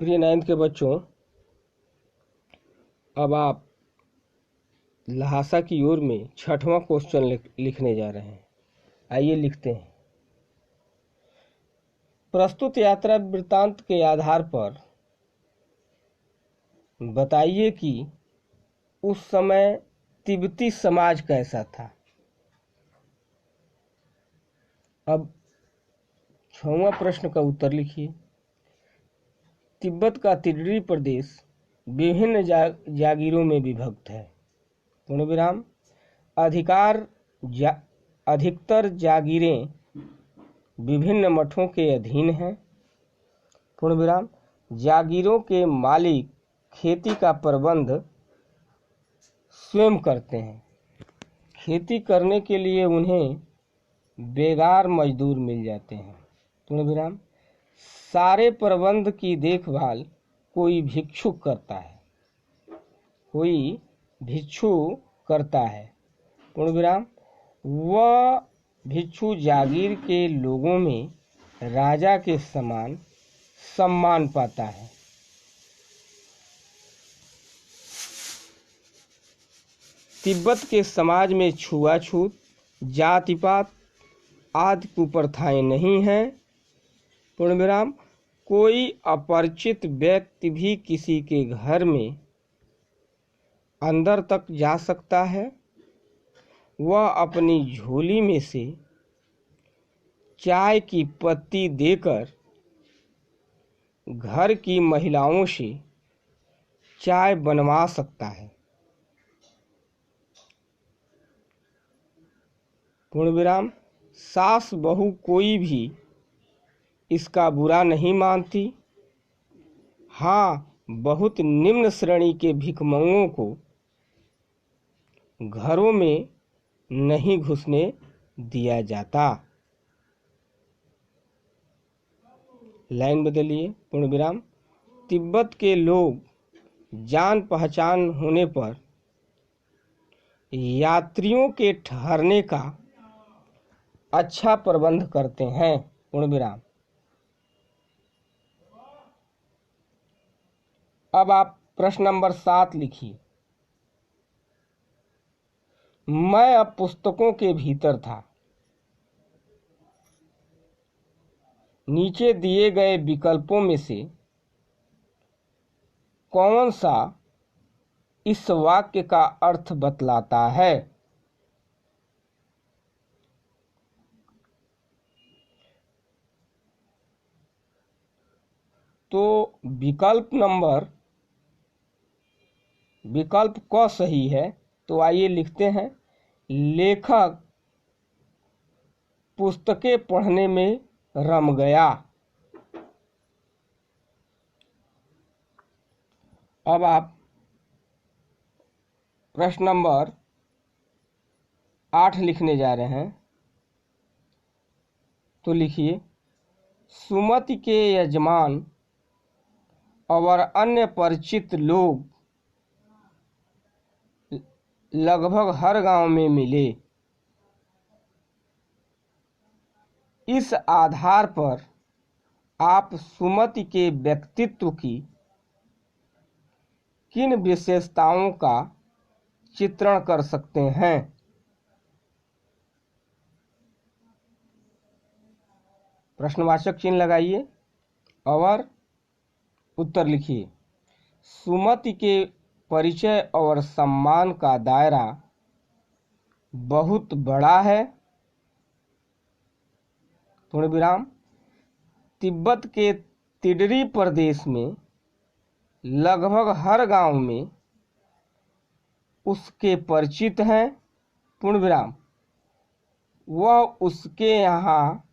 प्रिय 9th के बच्चों, अब आप लहासा की ओर में 6वां क्वेश्चन लिखने जा रहे हैं। आइए लिखते हैं। प्रस्तुत यात्रा वृत्तांत के आधार पर बताइए कि उस समय तिब्बती समाज कैसा था। अब 6वां प्रश्न का उत्तर लिखिए। तिब्बत का तिगरी प्रदेश विभिन्न जागीरों में विभक्त है। पूर्ण विराम। अधिकतर जागीरें विभिन्न मठों के अधीन हैं। पूर्ण विराम। जागीरों के मालिक खेती का प्रबंध स्वयं करते हैं। खेती करने के लिए उन्हें बेगार मजदूर मिल जाते हैं। पूर्ण विराम। सारे प्रबंध की देखभाल कोई भिक्षुक करता है। पूर्ण विराम। वह भिक्षु जागीर के लोगों में राजा के समान सम्मान पाता है। तिब्बत के समाज में छुआछूत, जातिपात आदि कुप्रथाएं नहीं हैं। पूर्ण विराम। कोई अपरिचित व्यक्ति भी किसी के घर में अंदर तक जा सकता है। वह अपनी झोली में से चाय की पत्ती देकर घर की महिलाओं से चाय बनवा सकता है। पूर्ण विराम। सास बहू कोई भी इसका बुरा नहीं मानती। हाँ, बहुत निम्न श्रेणी के भिखमंगों को घरों में नहीं घुसने दिया जाता। लाइन बदलिए। पूर्ण विराम। तिब्बत के लोग जान पहचान होने पर यात्रियों के ठहरने का अच्छा प्रबंध करते हैं। पूर्ण विराम। अब आप प्रश्न नंबर 7 लिखिए। मैं अब पुस्तकों के भीतर था। नीचे दिए गए विकल्पों में से कौन सा इस वाक्य का अर्थ बतलाता है। तो विकल्प क सही है। तो आइए लिखते हैं। लेखक पुस्तकें पढ़ने में रम गया। अब आप प्रश्न नंबर 8 लिखने जा रहे हैं। तो लिखिए। सुमति के यजमान और अन्य परिचित लोग लगभग हर गांव में मिले। इस आधार पर आप सुमति के व्यक्तित्व की किन विशेषताओं का चित्रण कर सकते हैं। प्रश्नवाचक चिन्ह लगाइए और उत्तर लिखिए। सुमति के परिचय और सम्मान का दायरा बहुत बड़ा है। पूर्ण विराम। तिब्बत के तिडरी प्रदेश में लगभग हर गांव में उसके परिचित हैं। पूर्ण विराम। वह उसके यहाँ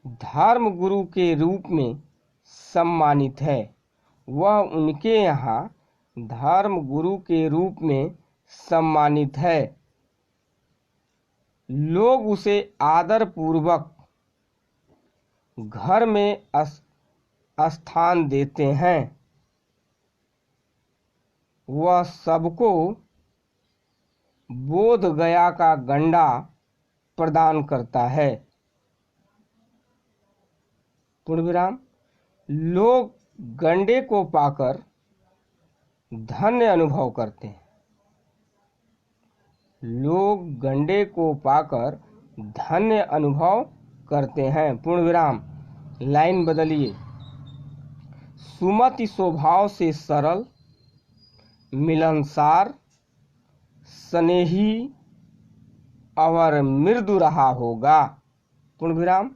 धर्म गुरु के रूप में सम्मानित है। वह उनके यहाँ धर्म गुरु के रूप में सम्मानित है। लोग उसे आदर पूर्वक घर में स्थान देते हैं। वह सबको बोध गया का गंडा प्रदान करता है। पूर्ण विराम। लोग गंडे को पाकर धन्य अनुभव करते हैं। लोग गंडे को पाकर धन्य अनुभव करते हैं। पूर्ण विराम। लाइन बदलिए। सुमति स्वभाव से सरल, मिलनसार, स्नेही और मृदु रहा होगा। पूर्ण विराम।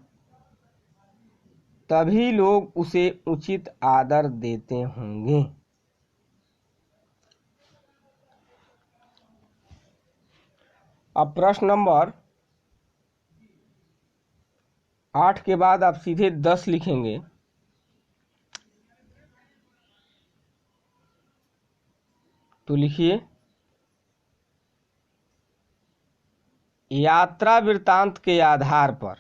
तभी लोग उसे उचित आदर देते होंगे। अब प्रश्न नंबर 8 के बाद आप सीधे 10 लिखेंगे। तो लिखिए, यात्रा वृत्तांत के आधार पर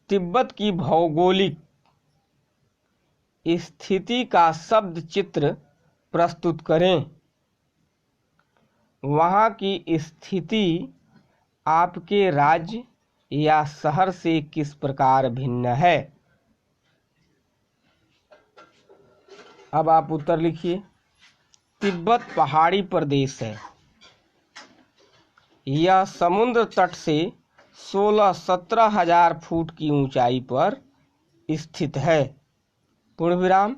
तिब्बत की भौगोलिक स्थिति का शब्द चित्र प्रस्तुत करें। वहाँ की स्थिति आपके राज्य या शहर से किस प्रकार भिन्न है। अब आप उत्तर लिखिए। तिब्बत पहाड़ी प्रदेश है। यह समुद्र तट से 16-17 हजार फुट की ऊंचाई पर स्थित है। पूर्ण विराम।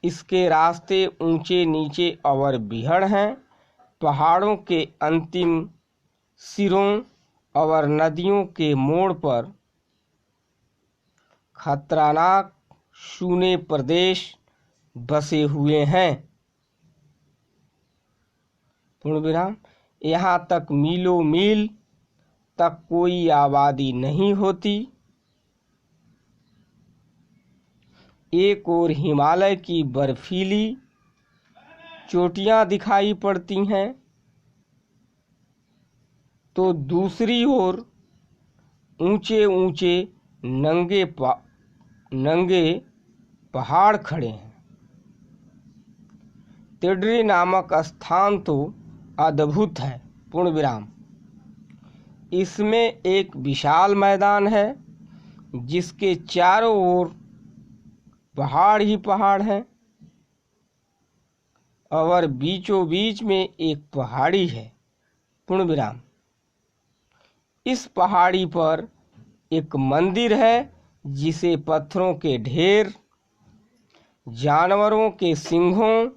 इसके रास्ते ऊंचे नीचे और बिहड़ हैं। पहाड़ों के अंतिम सिरों और नदियों के मोड़ पर खतरनाक सूने प्रदेश बसे हुए हैं। पूर्ण विराम। यहाँ तक मीलों मील तक कोई आबादी नहीं होती। एक ओर हिमालय की बर्फीली चोटियां दिखाई पड़ती हैं, तो दूसरी ओर ऊंचे ऊंचे नंगे पहाड़ खड़े हैं। तिड्री नामक स्थान तो अद्भुत है। पूर्ण विराम। इसमें एक विशाल मैदान है जिसके चारों ओर पहाड़ ही पहाड़ हैं और बीचों बीच में एक पहाड़ी है। पूर्ण विराम। इस पहाड़ी पर एक मंदिर है जिसे पत्थरों के ढेर, जानवरों के सिंघों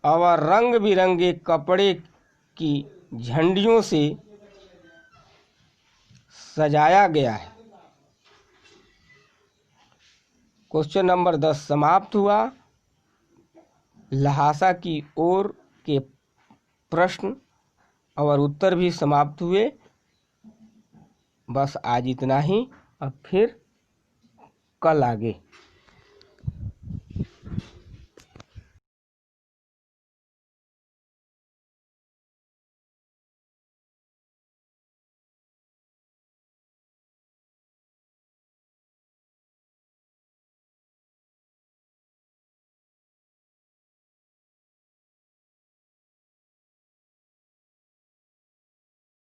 और रंग बिरंगे कपड़े की झंडियों से सजाया गया है। क्वेश्चन नंबर 10 समाप्त हुआ। लहासा की ओर के प्रश्न और उत्तर भी समाप्त हुए। बस आज इतना ही। अब फिर कल आगे।